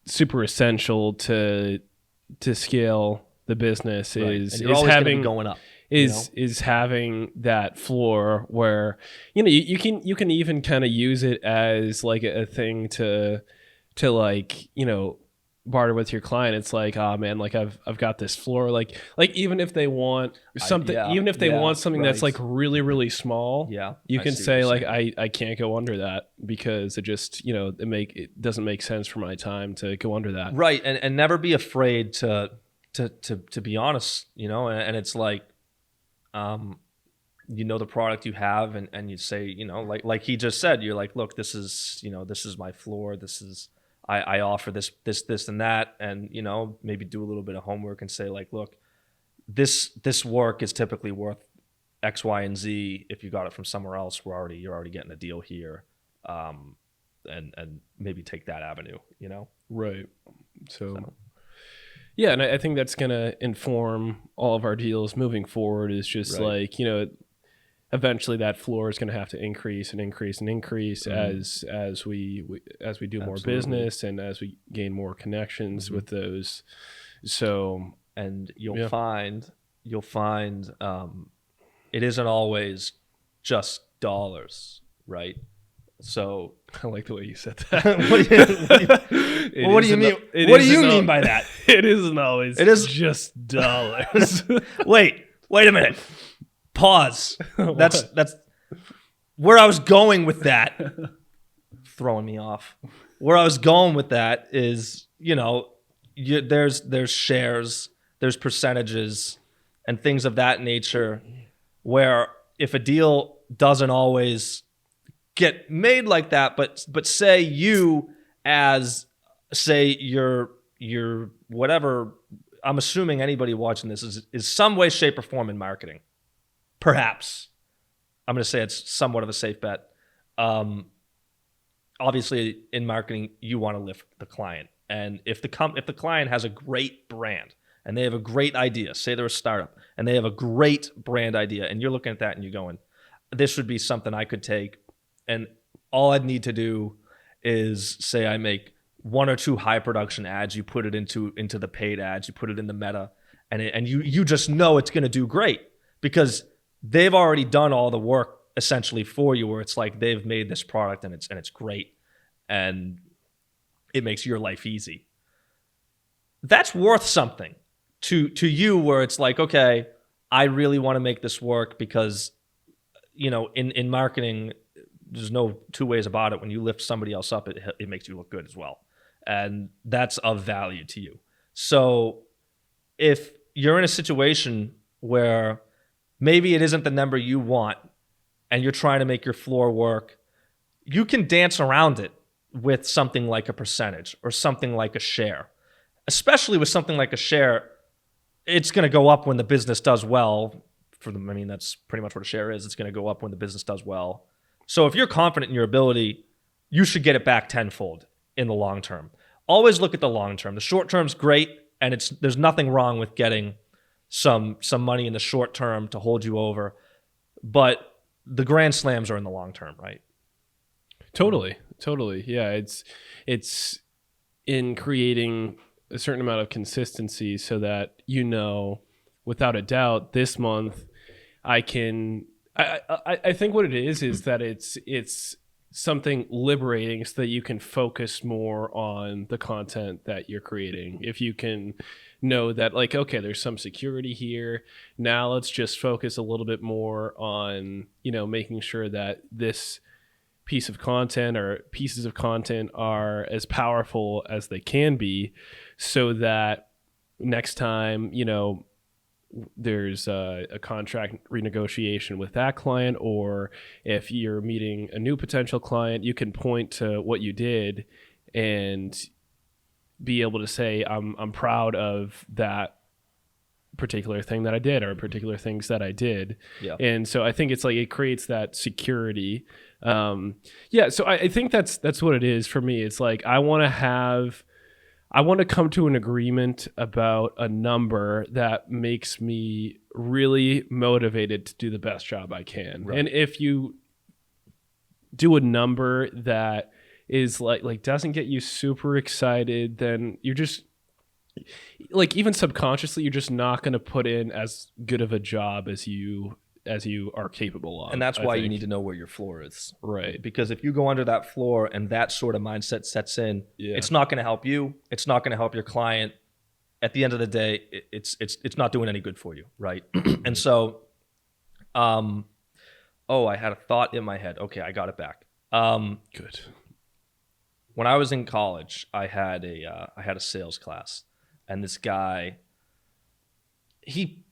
Speaker 2: super essential to scale the business.
Speaker 1: Right.
Speaker 2: Is
Speaker 1: and you're always
Speaker 2: having
Speaker 1: gonna be going up.
Speaker 2: Is having that floor where you can even kind of use it as like a thing to like barter with your client. It's like, oh man, like I've got this floor, like even if they want something, want something that's like really, really small, you can say like, I can't go under that because it just it doesn't make sense for my time to go under that.
Speaker 1: Right. And never be afraid to be honest, and it's like, the product you have and you say, like he just said, you're like, look, this is my floor. This is, I offer this and that. And, maybe do a little bit of homework and say like, look, this work is typically worth X, Y, and Z. If you got it from somewhere else, you're already getting a deal here. And maybe take that avenue,
Speaker 2: Right. So. Yeah, and I think that's going to inform all of our deals moving forward, is just like, eventually that floor is going to have to increase and increase and increase as we do more business and as we gain more connections with those. So,
Speaker 1: and you'll find it isn't always just dollars, right? So
Speaker 2: I like the way you said that.
Speaker 1: What do you mean? What do you mean by that?
Speaker 2: It isn't always. It is just dollars.
Speaker 1: Wait a minute. Pause. That's where I was going with that. Throwing me off. Where I was going with that is, there's shares, there's percentages, and things of that nature. Where if a deal doesn't always get made like that, but say you as your whatever, I'm assuming anybody watching this is some way, shape, or form in marketing. Perhaps. I'm going to say it's somewhat of a safe bet. Obviously in marketing, you want to lift the client. And if the client has a great brand and they have a great idea, say they're a startup and they have a great brand idea, and you're looking at that and you're going, this would be something I could take. And all I'd need to do is say I make 1 or 2 high production ads. You put it into the paid ads. You put it in the meta, and you just know it's going to do great because they've already done all the work essentially for you. Where it's like they've made this product and it's great, and it makes your life easy. That's worth something to you. Where it's like, okay, I really want to make this work because in marketing, there's no two ways about it. When you lift somebody else up, it makes you look good as well. And that's of value to you. So if you're in a situation where maybe it isn't the number you want and you're trying to make your floor work, you can dance around it with something like a percentage or something like a share. Especially with something like a share, it's going to go up when the business does well. That's pretty much what a share is. It's going to go up when the business does well. So if you're confident in your ability, you should get it back tenfold in the long term. Always look at the long term. The short term's great, and there's nothing wrong with getting some money in the short term to hold you over, but the grand slams are in the long term, right?
Speaker 2: Totally. Yeah, it's in creating a certain amount of consistency so that, without a doubt, this month I think what it is that it's something liberating so that you can focus more on the content that you're creating. If you can know that, like, okay, there's some security here, now let's just focus a little bit more on, making sure that this piece of content or pieces of content are as powerful as they can be, so that next time, there's a contract renegotiation with that client, or if you're meeting a new potential client, you can point to what you did and be able to say, I'm proud of that particular thing that I did, or particular things that I did.
Speaker 1: Yeah.
Speaker 2: And so I think it's like it creates that security. So I think that's what it is for me. It's like I want to come to an agreement about a number that makes me really motivated to do the best job I can.
Speaker 1: Right.
Speaker 2: And if you do a number that is like doesn't get you super excited, then you're just like, even subconsciously, you're just not going to put in as good of a job as you are capable of.
Speaker 1: And that's why you need to know where your floor is.
Speaker 2: Right.
Speaker 1: Because if you go under that floor and that sort of mindset sets in, it's not going to help you. It's not going to help your client. At the end of the day, it's not doing any good for you, right? And so, I had a thought in my head. Okay, I got it back.
Speaker 2: Good.
Speaker 1: When I was in college, I had a sales class, and this guy, he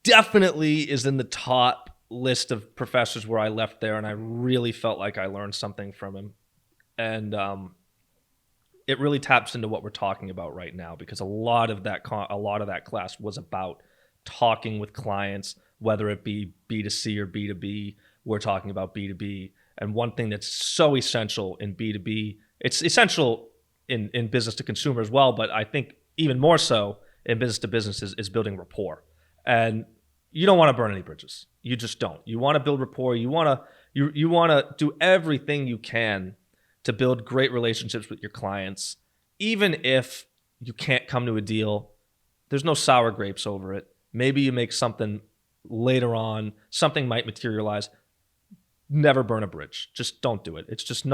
Speaker 1: definitely is in the top list of professors where I left there, and I really felt like I learned something from him. And it really taps into what we're talking about right now, because a lot of that class was about talking with clients, whether it be B2C or B2B. We're talking about B2B. And one thing that's so essential in B2B, it's essential in business to consumer as well, but I think even more so in business to business is building rapport. And you don't want to burn any bridges. You just don't. You want to build rapport. You want to do everything you can to build great relationships with your clients. Even if you can't come to a deal, there's no sour grapes over it. Maybe you make something later on, something might materialize. Never burn a bridge. Just don't do it. It's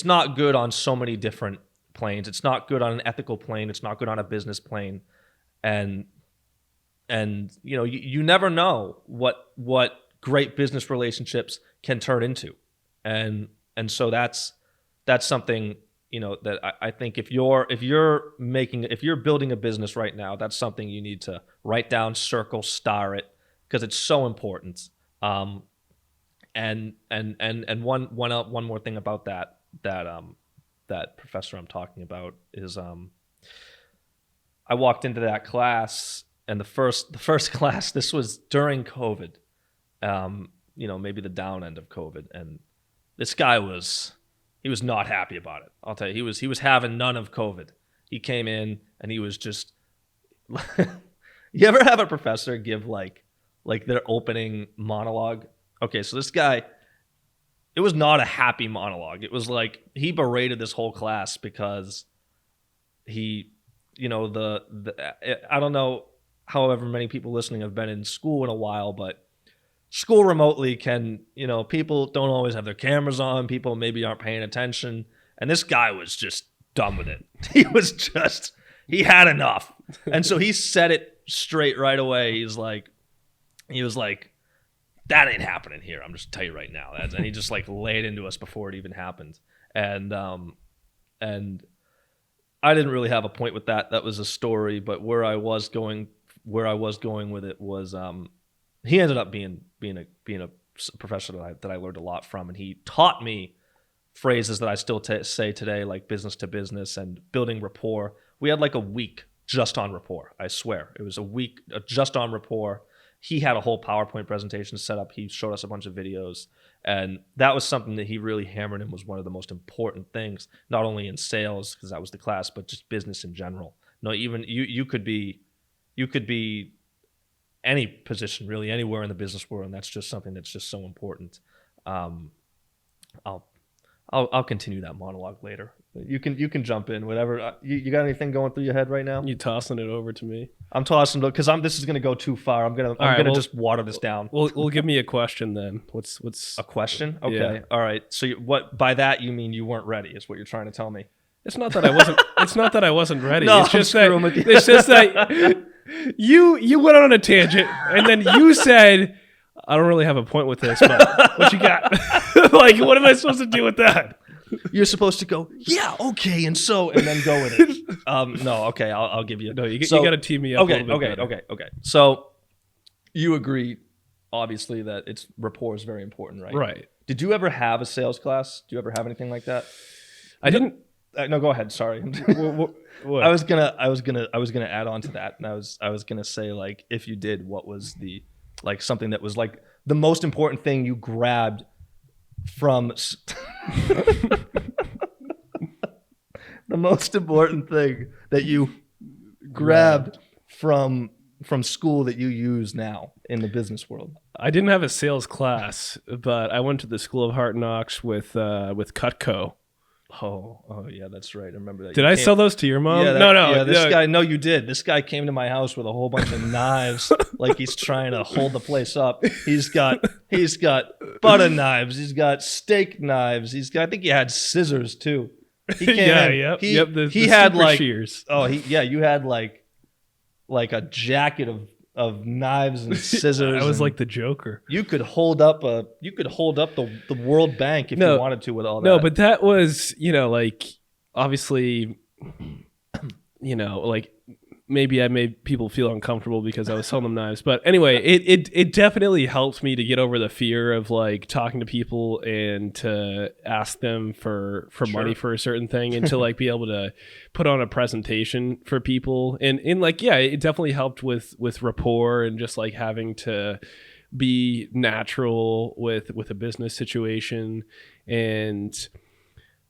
Speaker 1: not good on so many different planes. It's not good on an ethical plane. It's not good on a business plane. And you never know what great business relationships can turn into. And so that's something, that I think if you're building a business right now, that's something you need to write down, circle, star it, because it's so important. And one more thing about that professor I'm talking about is, I walked into that class, and the first class, this was during COVID, maybe the down end of COVID, and this guy was not happy about it. I'll tell you, he was having none of COVID. He came in and he was just. You ever have a professor give like their opening monologue? Okay, so this guy, it was not a happy monologue. It was like he berated this whole class because he, I don't know however many people listening have been in school in a while, but school remotely can, people don't always have their cameras on. People maybe aren't paying attention. And this guy was just done with it. He had enough. And so he said it straight right away. He was like, that ain't happening here. I'm just tell you right now. And he just laid into us before it even happened. And I didn't really have a point with that. That was a story, but where I was going with it was, he ended up being a professor that I learned a lot from, and he taught me phrases that I still say today, like business to business and building rapport. We had like a week just on rapport. I swear, it was a week just on rapport. He had a whole PowerPoint presentation set up. He showed us a bunch of videos, and that was something that he really hammered in was one of the most important things, not only in sales because that was the class, but just business in general. No, even you could be any position really anywhere in the business world, and that's just something that's just so important. I'll continue that monologue later. You can jump in, whatever. You got anything going through your head right now?
Speaker 2: You tossing it over to me?
Speaker 1: I'm tossing it because this is gonna go too far. I'm gonna just water this down.
Speaker 2: Well, give me a question then. What's
Speaker 1: a question? Okay,
Speaker 2: yeah.
Speaker 1: All right. So what by that you mean you weren't ready? Is what you're trying to tell me?
Speaker 2: It's not that I wasn't. It's not that I wasn't ready.
Speaker 1: No,
Speaker 2: it's just that you went on a tangent and then you said, "I don't really have a point with this, but what you got?" Like, what am I supposed to do with that?
Speaker 1: You're supposed to go, yeah, okay, and then go with it. No, okay, I'll give you.
Speaker 2: No, you got to tee me up.
Speaker 1: Okay, okay. So you agree, obviously, that rapport is very important, right?
Speaker 2: Right.
Speaker 1: Did you ever have a sales class? Do you ever have anything like that?
Speaker 2: I didn't.
Speaker 1: No, go ahead. Sorry.
Speaker 2: What?
Speaker 1: I was gonna add on to that, and I was gonna say, like, if you did, what was the something that was like the most important thing you grabbed from the most important thing that you grabbed from school that you use now in the business world?
Speaker 2: I didn't have a sales class, but I went to the School of Hard Knocks with Cutco.
Speaker 1: Oh yeah, that's right. I remember that.
Speaker 2: Did I sell those to your mom?
Speaker 1: Yeah,
Speaker 2: no.
Speaker 1: Yeah, this guy. No, you did. This guy came to my house with a whole bunch of knives, like he's trying to hold the place up. He's got butter knives. He's got steak knives. I think he had scissors too. He came He had like
Speaker 2: shears.
Speaker 1: You had like a jacket of knives and scissors.
Speaker 2: I was like the Joker.
Speaker 1: You could hold up the World Bank if you wanted to with all that.
Speaker 2: No, but that was, like, obviously, like, maybe I made people feel uncomfortable because I was selling them knives. But anyway, it definitely helped me to get over the fear of like talking to people and to ask them for money for a certain thing and to like be able to put on a presentation for people. And like, yeah, it definitely helped with rapport and just like having to be natural with a business situation. And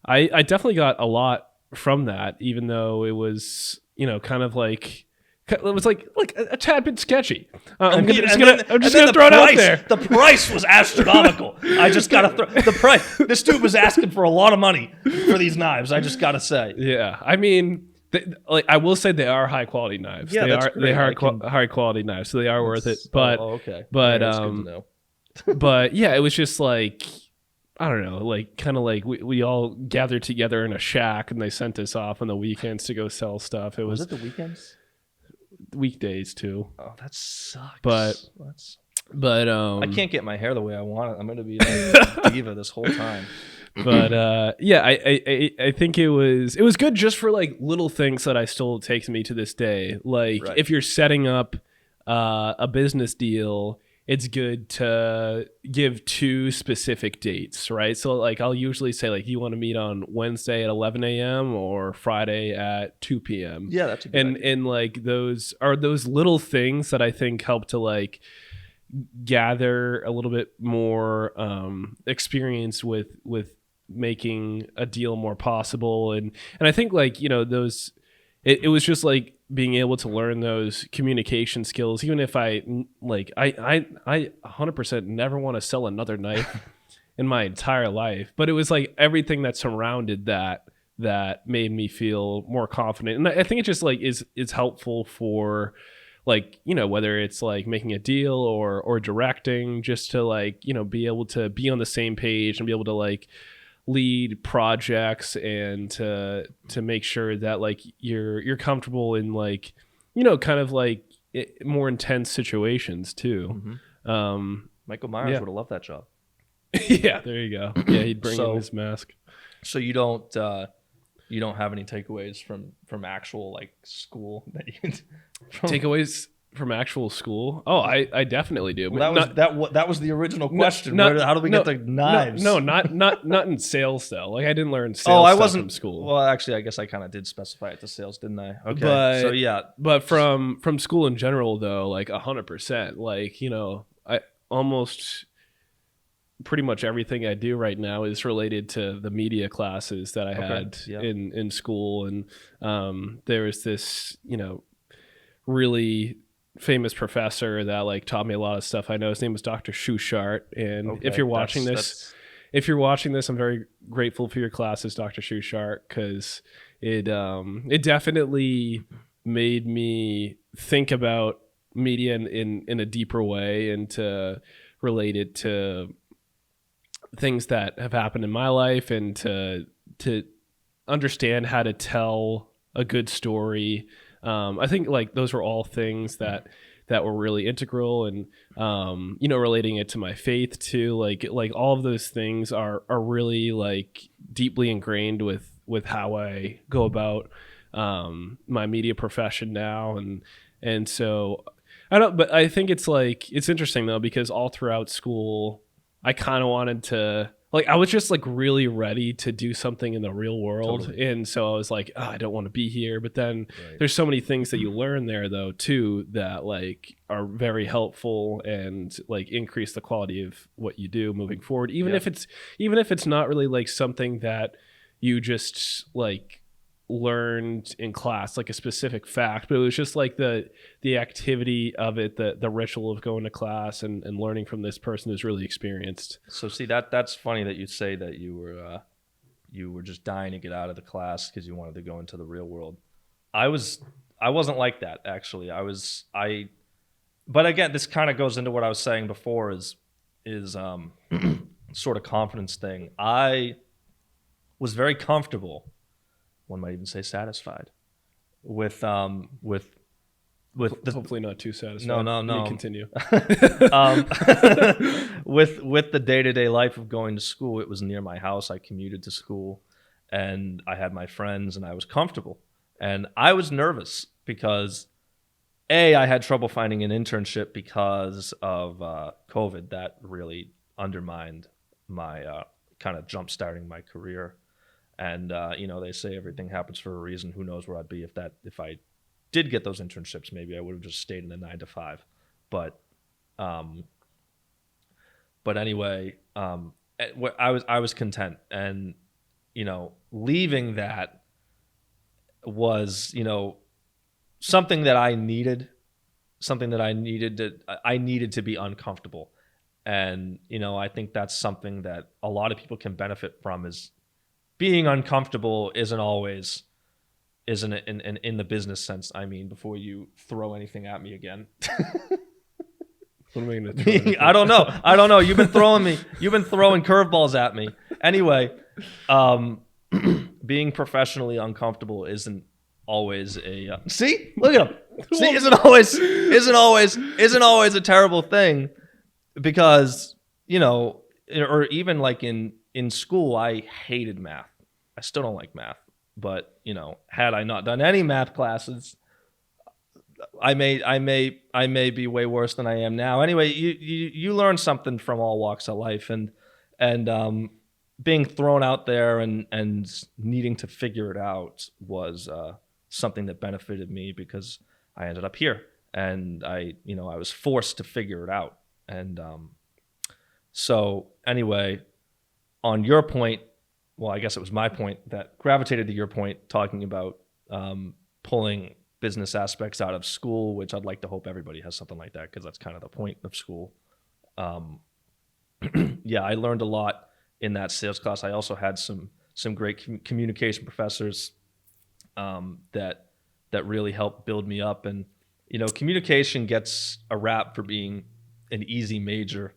Speaker 2: I definitely got a lot from that, even though it was, kind of like, it was like a tad bit sketchy. I'm just gonna throw it out there.
Speaker 1: The price was astronomical. I just gotta throw the price. This dude was asking for a lot of money for these knives. I just gotta say.
Speaker 2: Yeah, I mean, I will say they are high quality knives.
Speaker 1: Yeah,
Speaker 2: they are high quality knives, so they are worth it. But
Speaker 1: okay.
Speaker 2: But
Speaker 1: that's good to know.
Speaker 2: But yeah, it was just like, I don't know, like kind of like we all gathered together in a shack and they sent us off on the weekends to go sell stuff.
Speaker 1: Was it the weekends?
Speaker 2: Weekdays too.
Speaker 1: Oh, that sucks.
Speaker 2: But
Speaker 1: I can't get my hair the way I want it. I'm gonna be like diva this whole time.
Speaker 2: But yeah, I think it was good just for like little things that I still takes me to this day. Like if you're setting up a business deal, it's good to give 2 specific dates, right? So like I'll usually say like, you want to meet on Wednesday at 11 a.m. or Friday at 2 p.m.
Speaker 1: Yeah, that's a good idea.
Speaker 2: And like those are those little things that I think help to like gather a little bit more experience with making a deal more possible. And I think like, those, it was just like being able to learn those communication skills, even if I 100% never want to sell another knife in my entire life. But it was like everything that surrounded that made me feel more confident. And I think it just like is helpful for like, whether it's like making a deal or directing, just to like, be able to be on the same page and be able to like lead projects and to make sure that like you're comfortable in like, kind of like more intense situations too.
Speaker 1: Mm-hmm. Michael Myers would have loved that job.
Speaker 2: Yeah, there you go. Yeah, he'd bring in his mask.
Speaker 1: So you don't have any takeaways from actual like school that you
Speaker 2: takeaways from actual school? Oh, I definitely do.
Speaker 1: Well, that was the original question. How do we get to knives?
Speaker 2: Not in sales though. Like I didn't learn
Speaker 1: Oh,
Speaker 2: sales
Speaker 1: I
Speaker 2: stuff
Speaker 1: wasn't
Speaker 2: from school.
Speaker 1: Well, actually, I guess I kind of did specify it to sales, didn't I? Okay.
Speaker 2: But
Speaker 1: So yeah,
Speaker 2: but from school in general though, like 100%. Like, you know, I almost pretty much everything I do right now is related to the media classes that I had
Speaker 1: yeah.
Speaker 2: in school. And there was this, you know, really famous professor that like taught me a lot of stuff. I know his name was Dr. Schuchart. And if you're watching if you're watching this, I'm very grateful for your classes, Dr. Schuchart, because it definitely made me think about media in a deeper way and to relate it to things that have happened in my life and to understand how to tell a good story. I think like those were all things that were really integral, and you know, relating it to my faith too. Like all of those things are really like deeply ingrained with how I go about my media profession now, and so I don't. But I think it's like it's interesting though, because all throughout school, I kind of wanted to, like, I was just like really ready to do something in the real world.
Speaker 1: Totally.
Speaker 2: And so I was like, oh, I don't want to be here. But then there's so many things that you learn there though, too, that like are very helpful and like increase the quality of what you do moving forward. Even if it's not really like something that you just like learned in class, like a specific fact, but it was just like the activity of it, the ritual of going to class and learning from this person who's really experienced.
Speaker 1: So see, that's funny that you say that you were just dying to get out of the class because you wanted to go into the real world. I wasn't like that, actually. But again, this kind of goes into what I was saying before is sort of confidence thing. I was very comfortable, one might even say satisfied, with
Speaker 2: Hopefully not too satisfied.
Speaker 1: No.
Speaker 2: Let me continue.
Speaker 1: With the day-to-day life of going to school. It was near my house. I commuted to school, and I had my friends, and I was comfortable. And I was nervous because I had trouble finding an internship because of COVID. That really undermined my kind of jump starting my career. And you know, they say everything happens for a reason. Who knows where I'd be if I did get those internships? Maybe I would have just stayed in the 9 to 5. But anyway, I was content, and you know, leaving that was, you know, something that I needed. I needed to be uncomfortable, and you know, I think that's something that a lot of people can benefit from. Is being uncomfortable isn't it in the business sense. I mean, before you throw anything at me again.
Speaker 2: What am I going to do?
Speaker 1: I don't know. You've been throwing curveballs at me. Anyway, being professionally uncomfortable isn't always a see? Look at him. See, isn't always a terrible thing, because, you know, or even like in school, I hated math. I still don't like math, but you know, had I not done any math classes, I may be way worse than I am now. Anyway, you learn something from all walks of life, and being thrown out there and needing to figure it out was something that benefited me, because I ended up here, and I was forced to figure it out. And so anyway, on your point, well, I guess it was my point that gravitated to your point, talking about pulling business aspects out of school, which I'd like to hope everybody has something like that, because that's kind of the point of school. Yeah, I learned a lot in that sales class. I also had some great communication professors that really helped build me up. And you know, communication gets a rap for being an easy major.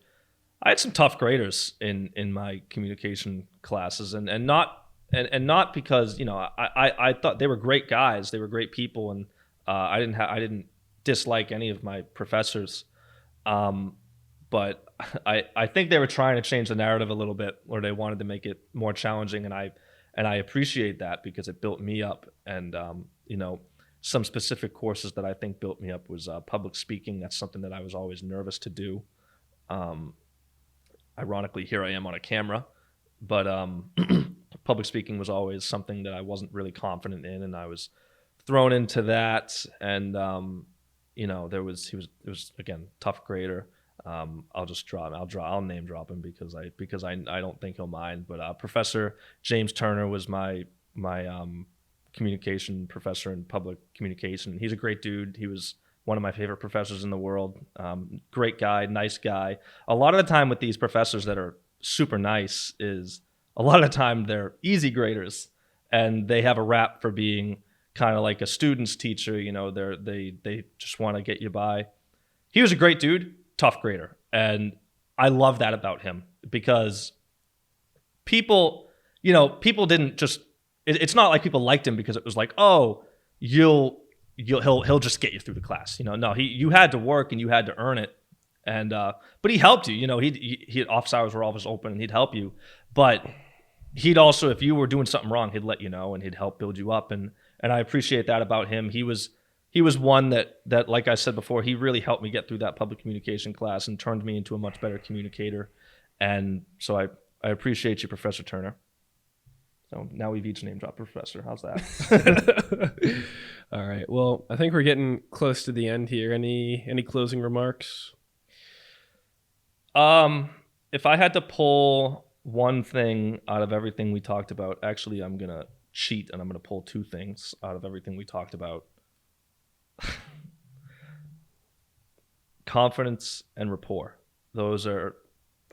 Speaker 1: I had some tough graders in my communication classes, and not because, you know, I thought they were great guys, they were great people, and I didn't dislike any of my professors, but I think they were trying to change the narrative a little bit, or they wanted to make it more challenging, and I appreciate that, because it built me up. And you know, some specific courses that I think built me up was public speaking. That's something that I was always nervous to do. Ironically, here I am on a camera, but public speaking was always something that I wasn't really confident in, and I was thrown into that. And it was again, tough grader. I'll name drop him because I don't think he'll mind. But Professor James Turner was my communication professor in public communication. He's a great dude. He was one of my favorite professors in the world. Great guy, nice guy. A lot of the time with these professors that are super nice is a lot of the time they're easy graders, and they have a rap for being kind of like a student's teacher. They just want to get you by. He was a great dude, tough grader, and I love that about him because people didn't just. It's not like people liked him because it was like, oh, he'll just get you through the class. No, you had to work and you had to earn it, and but he helped you. He office hours were always open and he'd help you, but he'd also, if you were doing something wrong, he'd let you know and he'd help build you up, and I appreciate that about him. He was one that like I said before, he really helped me get through that public communication class and turned me into a much better communicator, and so I appreciate you, Professor Turner. So now we've each name dropped Professor. How's that?
Speaker 2: All right. Well, I think we're getting close to the end here. Any closing remarks?
Speaker 1: If I had to pull one thing out of everything we talked about, actually, I'm gonna cheat and I'm gonna pull two things out of everything we talked about: confidence and rapport. Those are,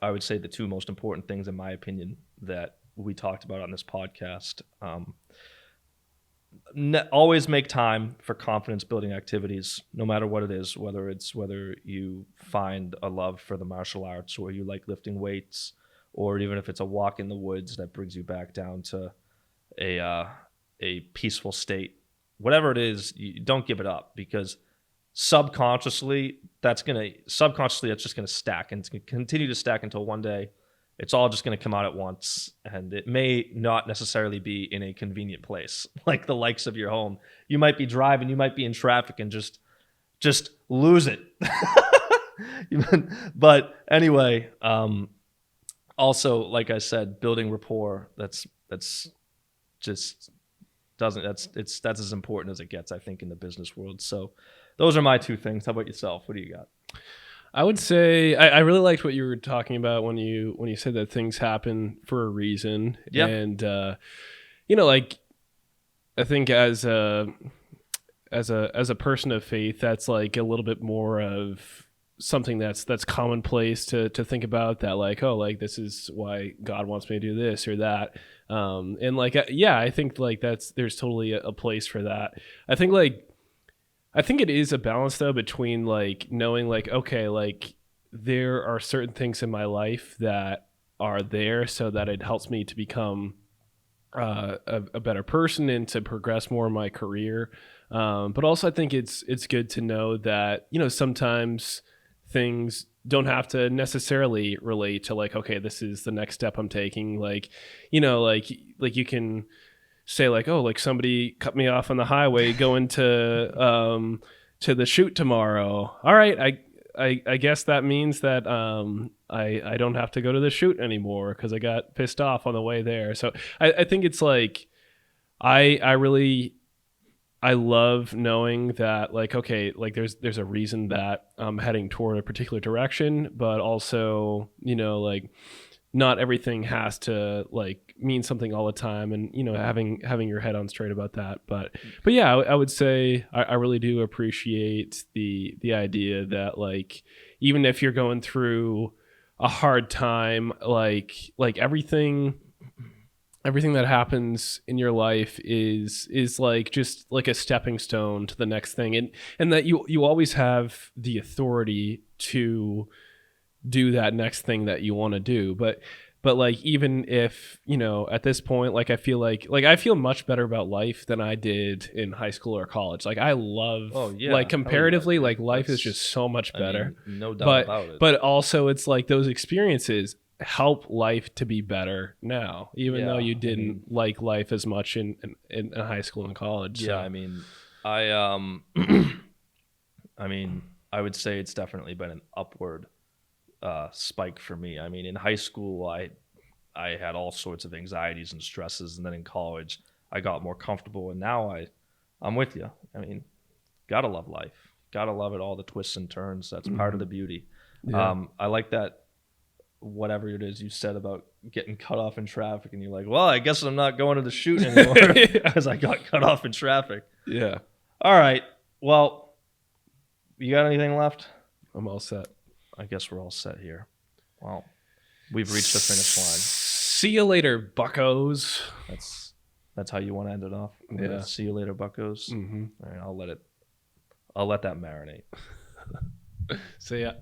Speaker 1: I would say, the two most important things, in my opinion, that we talked about on this podcast. Always make time for confidence building activities, no matter what it is, whether you find a love for the martial arts, or you like lifting weights, or even if it's a walk in the woods that brings you back down to a peaceful state. Whatever it is, you don't give it up, because subconsciously that's just gonna stack, and it's gonna continue to stack until one day it's all just going to come out at once, and it may not necessarily be in a convenient place, like the likes of your home. You might be driving, you might be in traffic, and just lose it. But anyway, also, like I said, building rapport, that's as important as it gets, I think, in the business world. So those are my two things. How about yourself? What do you got?
Speaker 2: I would say I really liked what you were talking about when you said that things happen for a reason.
Speaker 1: Yeah.
Speaker 2: And like, I think as a person of faith, that's like a little bit more of something that's commonplace to think about, that like, oh, like this is why God wants me to do this or that. And like, yeah, I think like there's totally a place for that. I think it is a balance, though, between like knowing like, okay, like there are certain things in my life that are there so that it helps me to become a better person and to progress more in my career. But also I think it's good to know that, sometimes things don't have to necessarily relate to like, okay, this is the next step I'm taking. Like, like you can say like, oh, like somebody cut me off on the highway going to the shoot tomorrow. All right, I guess that means that I don't have to go to the shoot anymore because I got pissed off on the way there. So I think it's like I love knowing that like, okay, like there's a reason that I'm heading toward a particular direction, but also like not everything has to like mean something all the time, and having your head on straight about that. But yeah, I would say I really do appreciate the idea that like, even if you're going through a hard time, like everything that happens in your life is like just like a stepping stone to the next thing, and that you always have the authority to do that next thing that you want to do. But like, even if at this point, like I feel much better about life than I did in high school or college. Like I love, like comparatively, like life is just so much better.
Speaker 1: I mean, no doubt about it.
Speaker 2: But also it's like those experiences help life to be better now, even though you didn't like life as much in high school and college.
Speaker 1: Yeah,
Speaker 2: So.
Speaker 1: I mean, I I mean, I would say it's definitely been an upward spike for me. I mean, in high school, I had all sorts of anxieties and stresses, and then in college, I got more comfortable, and now I'm with you. I mean, gotta love life, gotta love it, all the twists and turns. That's part of the beauty.
Speaker 2: Yeah.
Speaker 1: I like that. Whatever it is you said about getting cut off in traffic, and you're like, well, I guess I'm not going to the shoot anymore because I got cut off in traffic.
Speaker 2: Yeah.
Speaker 1: All right. Well, you got anything left?
Speaker 2: I'm all set.
Speaker 1: I guess we're all set here. Well, we've reached the finish line.
Speaker 2: See you later, buckos.
Speaker 1: That's how you want to end it off.
Speaker 2: Yeah.
Speaker 1: See you later, buckos.
Speaker 2: Mm-hmm.
Speaker 1: All right, I'll let that marinate.
Speaker 2: See ya.